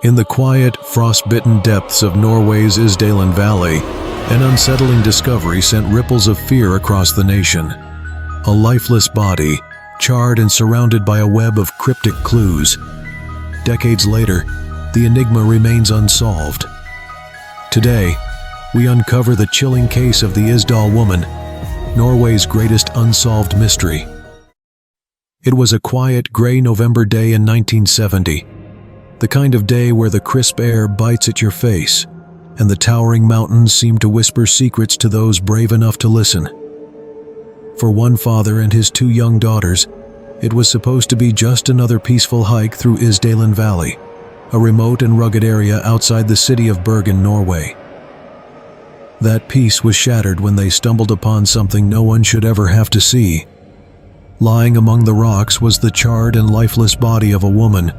In the quiet, frost-bitten depths of Norway's Isdal Valley, an unsettling discovery sent ripples of fear across the nation. A lifeless body, charred and surrounded by a web of cryptic clues. Decades later, the enigma remains unsolved. Today, we uncover the chilling case of the Isdal Woman, Norway's greatest unsolved mystery. It was a quiet, gray November day in 1970. The kind of day where the crisp air bites at your face, and the towering mountains seem to whisper secrets to those brave enough to listen. For one father and his 2 young daughters, it was supposed to be just another peaceful hike through Isdal Valley, a remote and rugged area outside the city of Bergen, Norway. That peace was shattered when they stumbled upon something no one should ever have to see. Lying among the rocks was the charred and lifeless body of a woman.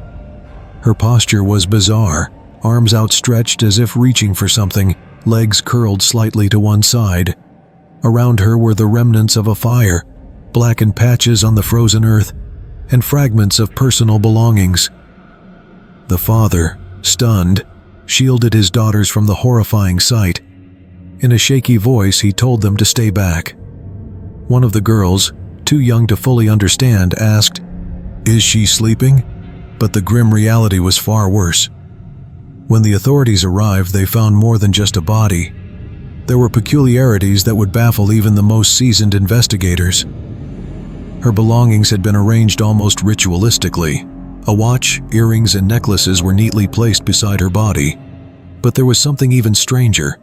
Her posture was bizarre, arms outstretched as if reaching for something, legs curled slightly to one side. Around her were the remnants of a fire, blackened patches on the frozen earth, and fragments of personal belongings. The father, stunned, shielded his daughters from the horrifying sight. In a shaky voice, he told them to stay back. One of the girls, too young to fully understand, asked, "Is she sleeping?" But the grim reality was far worse. When the authorities arrived, they found more than just a body. There were peculiarities that would baffle even the most seasoned investigators. Her belongings had been arranged almost ritualistically. A watch, earrings, and necklaces were neatly placed beside her body. But there was something even stranger.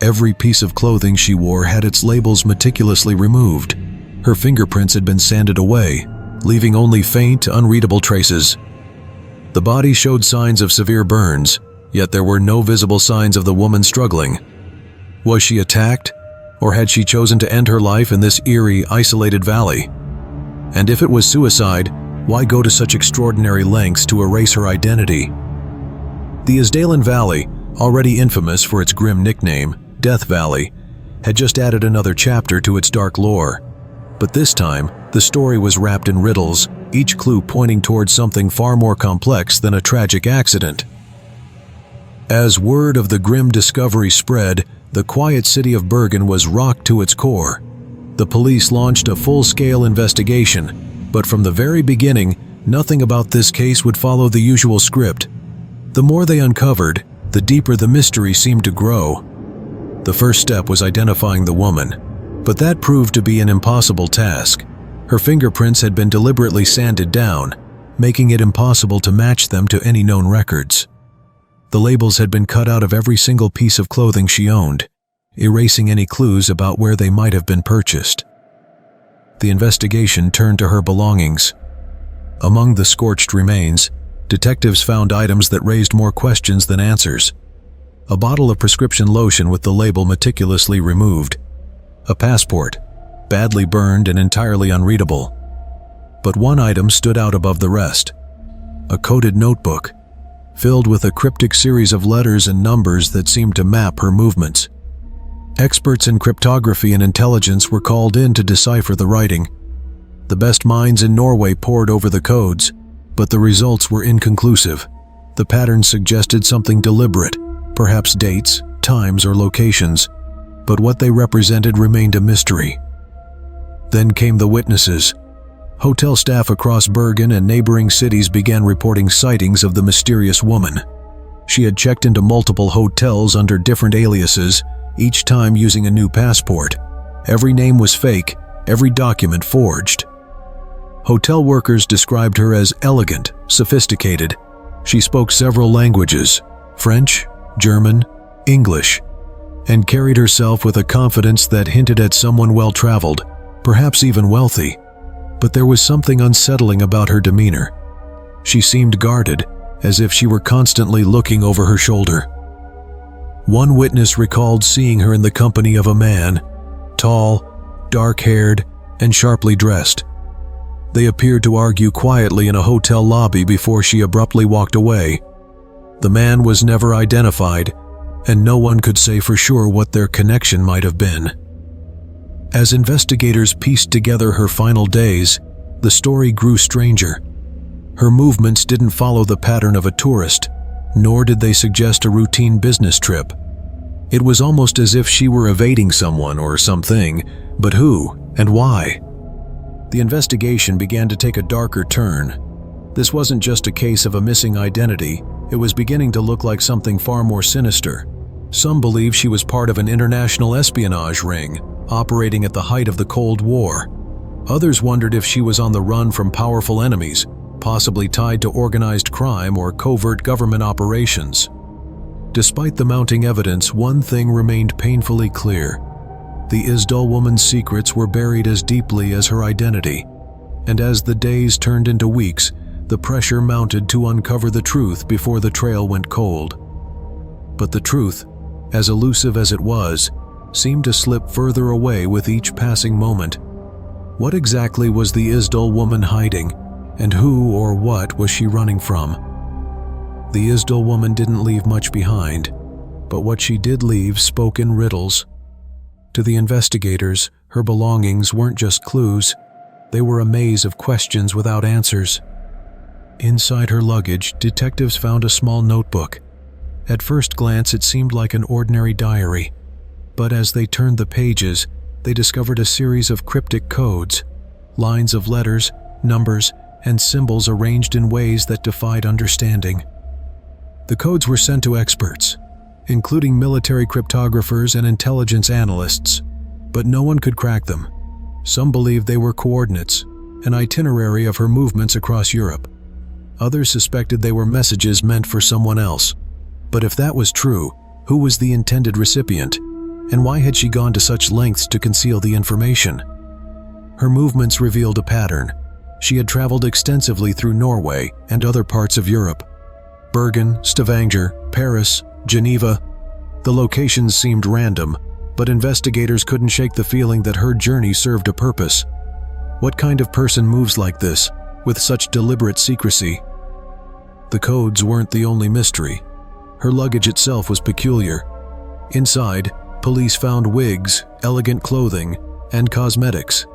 Every piece of clothing she wore had its labels meticulously removed. Her fingerprints had been sanded away, leaving only faint, unreadable traces. The body showed signs of severe burns, yet there were no visible signs of the woman struggling. Was she attacked, or had she chosen to end her life in this eerie, isolated valley? And if it was suicide, why go to such extraordinary lengths to erase her identity? The Isdal Valley, already infamous for its grim nickname, Death Valley, had just added another chapter to its dark lore. But this time, the story was wrapped in riddles, each clue pointing towards something far more complex than a tragic accident. As word of the grim discovery spread, the quiet city of Bergen was rocked to its core. The police launched a full-scale investigation, but from the very beginning, nothing about this case would follow the usual script. The more they uncovered, the deeper the mystery seemed to grow. The first step was identifying the woman, but that proved to be an impossible task. Her fingerprints had been deliberately sanded down, making it impossible to match them to any known records. The labels had been cut out of every single piece of clothing she owned, erasing any clues about where they might have been purchased. The investigation turned to her belongings. Among the scorched remains, detectives found items that raised more questions than answers. A bottle of prescription lotion with the label meticulously removed. A passport, badly burned and entirely unreadable. But one item stood out above the rest. A coded notebook, filled with a cryptic series of letters and numbers that seemed to map her movements. Experts in cryptography and intelligence were called in to decipher the writing. The best minds in Norway pored over the codes, but the results were inconclusive. The patterns suggested something deliberate, perhaps dates, times, or locations, but what they represented remained a mystery. Then came the witnesses. Hotel staff across Bergen and neighboring cities began reporting sightings of the mysterious woman. She had checked into multiple hotels under different aliases, each time using a new passport. Every name was fake, every document forged. Hotel workers described her as elegant, sophisticated. She spoke several languages, French, German, English, and carried herself with a confidence that hinted at someone well-traveled, perhaps even wealthy. But there was something unsettling about her demeanor. She seemed guarded, as if she were constantly looking over her shoulder. One witness recalled seeing her in the company of a man, tall, dark-haired, and sharply dressed. They appeared to argue quietly in a hotel lobby before she abruptly walked away. The man was never identified, and no one could say for sure what their connection might have been. As investigators pieced together her final days, the story grew stranger. Her movements didn't follow the pattern of a tourist. nor did they suggest a routine business trip. It was almost as if she were evading someone or something, but who and why? The investigation began to take a darker turn. This wasn't just a case of a missing identity, it was beginning to look like something far more sinister. Some believed she was part of an international espionage ring, operating at the height of the Cold War. Others wondered if she was on the run from powerful enemies, possibly tied to organized crime or covert government operations. Despite the mounting evidence, one thing remained painfully clear. The Isdal Woman's secrets were buried as deeply as her identity, and as the days turned into weeks, the pressure mounted to uncover the truth before the trail went cold. But the truth, as elusive as it was, seemed to slip further away with each passing moment. What exactly was the Isdal Woman hiding, and who or what was she running from? The Isdal Woman didn't leave much behind, but what she did leave spoke in riddles. To the investigators, her belongings weren't just clues, they were a maze of questions without answers. Inside her luggage, detectives found a small notebook. At first glance, it seemed like an ordinary diary, but as they turned the pages, they discovered a series of cryptic codes, lines of letters, numbers, and symbols arranged in ways that defied understanding. The codes were sent to experts, including military cryptographers and intelligence analysts, but no one could crack them. Some believed they were coordinates, an itinerary of her movements across Europe. Others suspected they were messages meant for someone else. But if that was true, who was the intended recipient? And why had she gone to such lengths to conceal the information? Her movements revealed a pattern. She had traveled extensively through Norway and other parts of Europe. Bergen, Stavanger, Paris, Geneva. The locations seemed random, but investigators couldn't shake the feeling that her journey served a purpose. What kind of person moves like this, with such deliberate secrecy? The codes weren't the only mystery. Her luggage itself was peculiar. Inside, police found wigs, elegant clothing, and cosmetics.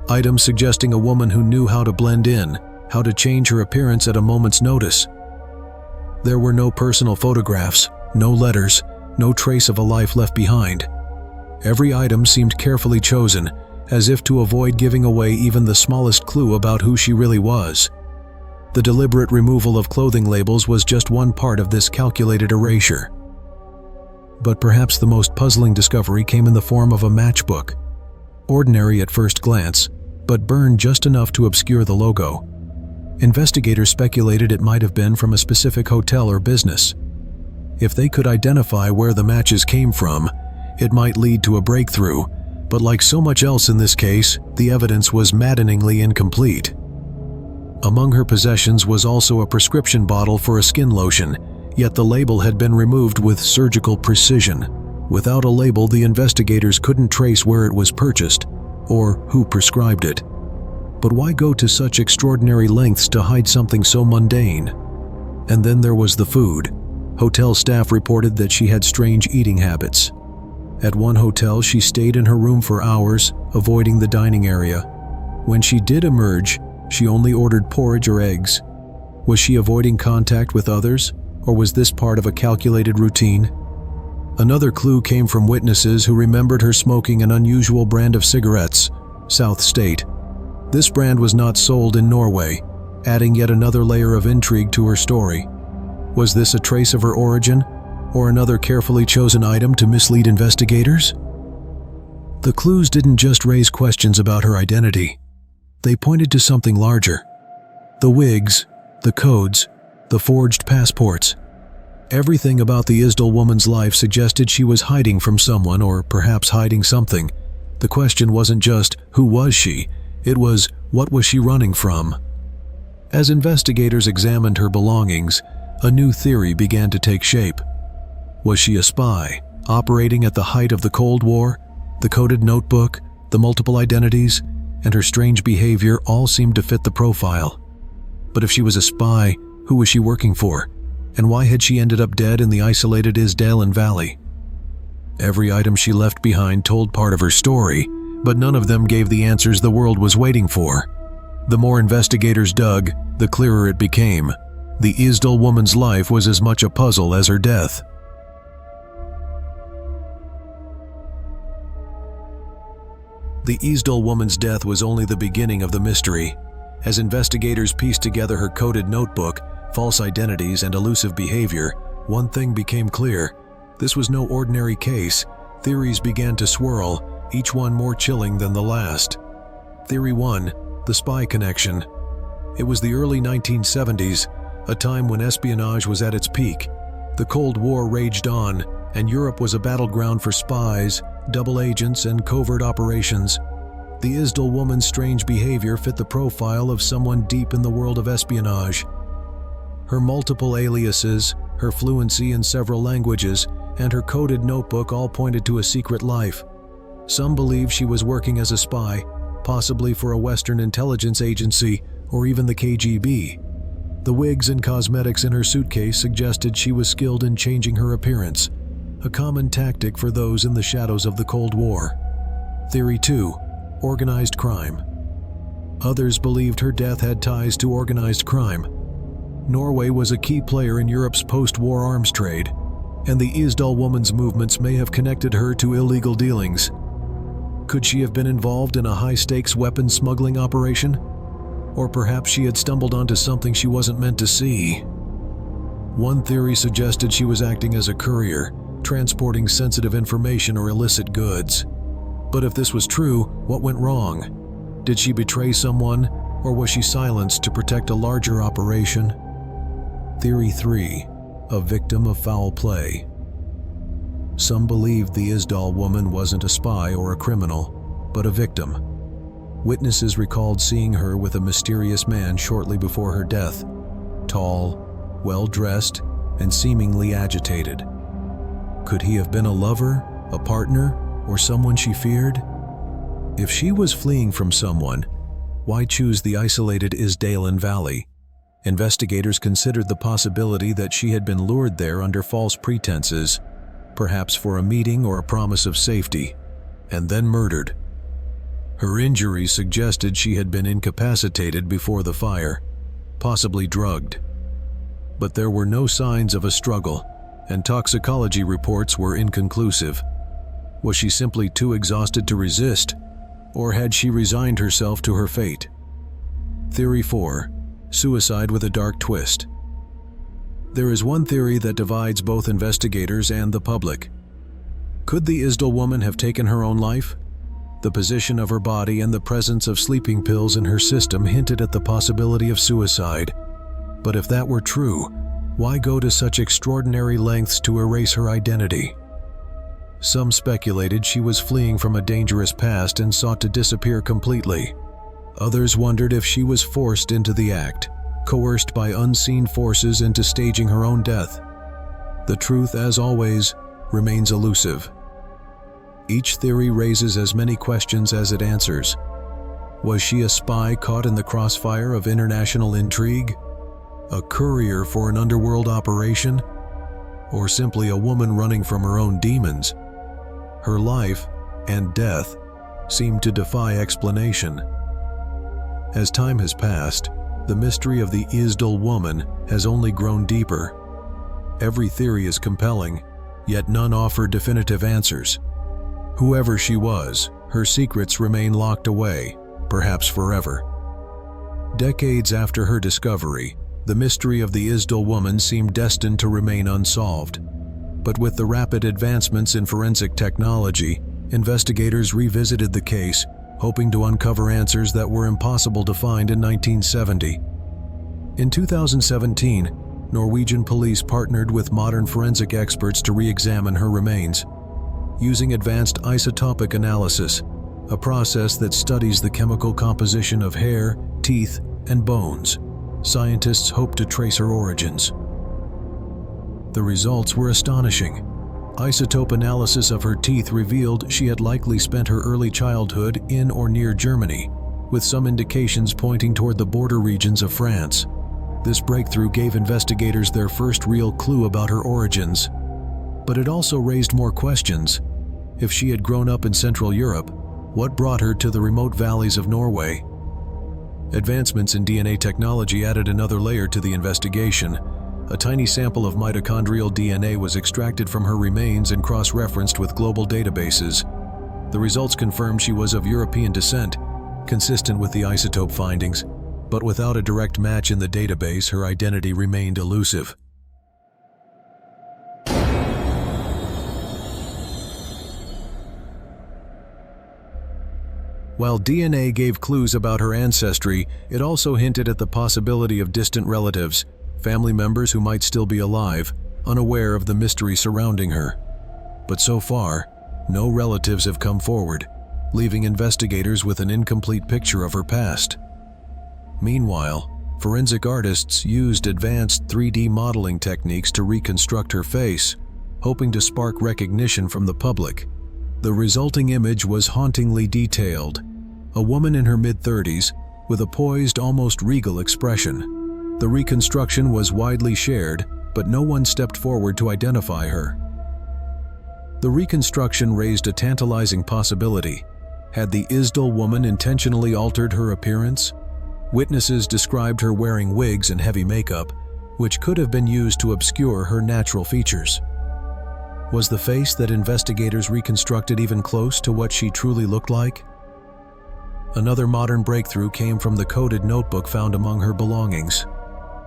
Items suggesting a woman who knew how to blend in, how to change her appearance at a moment's notice. There were no personal photographs, no letters, no trace of a life left behind. Every item seemed carefully chosen, as if to avoid giving away even the smallest clue about who she really was. The deliberate removal of clothing labels was just one part of this calculated erasure. But perhaps the most puzzling discovery came in the form of a matchbook. Ordinary at first glance, but burned just enough to obscure the logo. Investigators speculated it might have been from a specific hotel or business. If they could identify where the matches came from, it might lead to a breakthrough, but like so much else in this case, the evidence was maddeningly incomplete. Among her possessions was also a prescription bottle for a skin lotion, yet the label had been removed with surgical precision. Without a label, the investigators couldn't trace where it was purchased, or who prescribed it. But why go to such extraordinary lengths to hide something so mundane? And then there was the food. Hotel staff reported that she had strange eating habits. At one hotel, she stayed in her room for hours, avoiding the dining area. When she did emerge, she only ordered porridge or eggs. Was she avoiding contact with others, or was this part of a calculated routine? Another clue came from witnesses who remembered her smoking an unusual brand of cigarettes, South State. This brand was not sold in Norway, adding yet another layer of intrigue to her story. Was this a trace of her origin, or another carefully chosen item to mislead investigators? The clues didn't just raise questions about her identity. They pointed to something larger. The wigs, the codes, the forged passports. Everything about the Isdal Woman's life suggested she was hiding from someone, or perhaps hiding something. The question wasn't just, who was she? It was, what was she running from? As investigators examined her belongings, a new theory began to take shape. Was she a spy, operating at the height of the Cold War? The coded notebook, the multiple identities, and her strange behavior all seemed to fit the profile. But if she was a spy, who was she working for? And why had she ended up dead in the isolated Isdal Valley? Every item she left behind told part of her story, but none of them gave the answers the world was waiting for. The more investigators dug, the clearer it became. The Isdal woman's life was as much a puzzle as her death. The Isdal woman's death was only the beginning of the mystery. As investigators pieced together her coded notebook, false identities, and elusive behavior, one thing became clear. This was no ordinary case. Theories began to swirl, each one more chilling than the last. Theory 1. The spy connection. It was the early 1970s, a time when espionage was at its peak. The Cold War raged on, and Europe was a battleground for spies, double agents, and covert operations. The Isdal woman's strange behavior fit the profile of someone deep in the world of espionage. Her multiple aliases, her fluency in several languages, and her coded notebook all pointed to a secret life. Some believe she was working as a spy, possibly for a Western intelligence agency or even the KGB. The wigs and cosmetics in her suitcase suggested she was skilled in changing her appearance, a common tactic for those in the shadows of the Cold War. Theory 2. Organized crime. Others believed her death had ties to organized crime. Norway was a key player in Europe's post-war arms trade, and the Isdal woman's movements may have connected her to illegal dealings. Could she have been involved in a high-stakes weapons smuggling operation? Or perhaps she had stumbled onto something she wasn't meant to see. One theory suggested she was acting as a courier, transporting sensitive information or illicit goods. But if this was true, what went wrong? Did she betray someone, or was she silenced to protect a larger operation? Theory 3. A victim of foul play. Some believed the Isdal woman wasn't a spy or a criminal, but a victim. Witnesses recalled seeing her with a mysterious man shortly before her death, tall, well-dressed, and seemingly agitated. Could he have been a lover, a partner, or someone she feared? If she was fleeing from someone, why choose the isolated Isdal Valley? Investigators considered the possibility that she had been lured there under false pretenses, perhaps for a meeting or a promise of safety, and then murdered. Her injuries suggested she had been incapacitated before the fire, possibly drugged. But there were no signs of a struggle, and toxicology reports were inconclusive. Was she simply too exhausted to resist, or had she resigned herself to her fate? Theory 4. Suicide with a dark twist. There is one theory that divides both investigators and the public. Could the Isdal woman have taken her own life? The position of her body and the presence of sleeping pills in her system hinted at the possibility of suicide. But if that were true, why go to such extraordinary lengths to erase her identity? Some speculated she was fleeing from a dangerous past and sought to disappear completely. Others wondered if she was forced into the act, coerced by unseen forces into staging her own death. The truth, as always, remains elusive. Each theory raises as many questions as it answers. Was she a spy caught in the crossfire of international intrigue? A courier for an underworld operation? Or simply a woman running from her own demons? Her life and death seem to defy explanation. As time has passed, the mystery of the Isdal woman has only grown deeper. Every theory is compelling, yet none offer definitive answers. Whoever she was, her secrets remain locked away, perhaps forever. Decades after her discovery, the mystery of the Isdal woman seemed destined to remain unsolved. But with the rapid advancements in forensic technology, investigators revisited the case, hoping to uncover answers that were impossible to find in 1970. In 2017, Norwegian police partnered with modern forensic experts to re-examine her remains. Using advanced isotopic analysis, a process that studies the chemical composition of hair, teeth, and bones, scientists hope to trace her origins. The results were astonishing. Isotope analysis of her teeth revealed she had likely spent her early childhood in or near Germany, with some indications pointing toward the border regions of France. This breakthrough gave investigators their first real clue about her origins. But it also raised more questions. If she had grown up in Central Europe, what brought her to the remote valleys of Norway? Advancements in DNA technology added another layer to the investigation. A tiny sample of mitochondrial DNA was extracted from her remains and cross-referenced with global databases. The results confirmed she was of European descent, consistent with the isotope findings, but without a direct match in the database, her identity remained elusive. While DNA gave clues about her ancestry, it also hinted at the possibility of distant relatives, family members who might still be alive, unaware of the mystery surrounding her. But so far, no relatives have come forward, leaving investigators with an incomplete picture of her past. Meanwhile, forensic artists used advanced 3D modeling techniques to reconstruct her face, hoping to spark recognition from the public. The resulting image was hauntingly detailed. A woman in her mid-30s, with a poised, almost regal expression. The reconstruction was widely shared, but no one stepped forward to identify her. The reconstruction raised a tantalizing possibility. Had the Isdal woman intentionally altered her appearance? Witnesses described her wearing wigs and heavy makeup, which could have been used to obscure her natural features. Was the face that investigators reconstructed even close to what she truly looked like? Another modern breakthrough came from the coded notebook found among her belongings.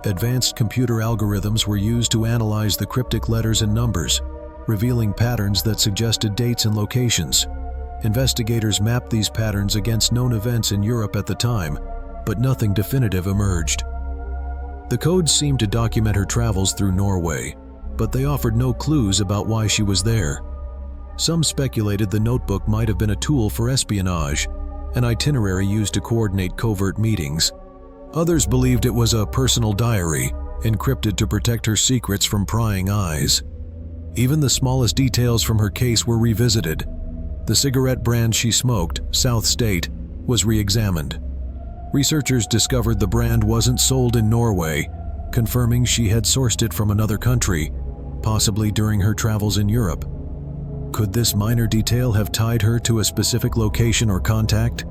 Advanced computer algorithms were used to analyze the cryptic letters and numbers, revealing patterns that suggested dates and locations. Investigators mapped these patterns against known events in Europe at the time, but nothing definitive emerged. The codes seemed to document her travels through Norway, but they offered no clues about why she was there. Some speculated the notebook might have been a tool for espionage, an itinerary used to coordinate covert meetings. Others believed it was a personal diary, encrypted to protect her secrets from prying eyes. Even the smallest details from her case were revisited. The cigarette brand she smoked, South State, was re-examined. Researchers discovered the brand wasn't sold in Norway, confirming she had sourced it from another country, possibly during her travels in Europe. Could this minor detail have tied her to a specific location or contact?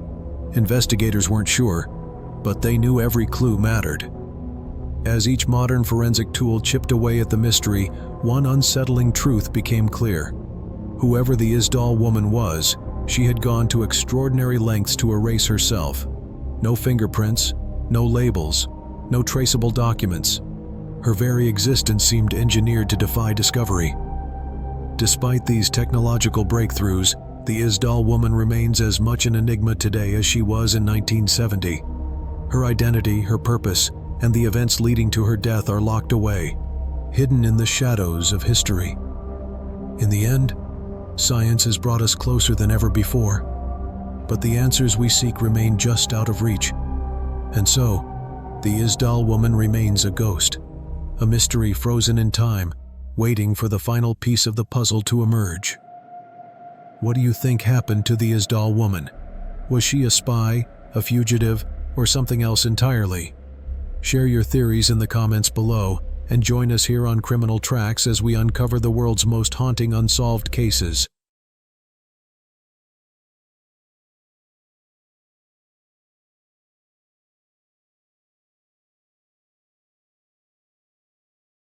Investigators weren't sure, but they knew every clue mattered. As each modern forensic tool chipped away at the mystery, one unsettling truth became clear. Whoever the Isdal woman was, she had gone to extraordinary lengths to erase herself. No fingerprints, no labels, no traceable documents. Her very existence seemed engineered to defy discovery. Despite these technological breakthroughs, the Isdal woman remains as much an enigma today as she was in 1970. Her identity, her purpose, and the events leading to her death are locked away, hidden in the shadows of history. In the end, science has brought us closer than ever before, but the answers we seek remain just out of reach. And so, the Isdal woman remains a ghost, a mystery frozen in time, waiting for the final piece of the puzzle to emerge. What do you think happened to the Isdal woman? Was she a spy, a fugitive, or something else entirely? Share your theories in the comments below, and join us here on Criminal Tracks as we uncover the world's most haunting unsolved cases.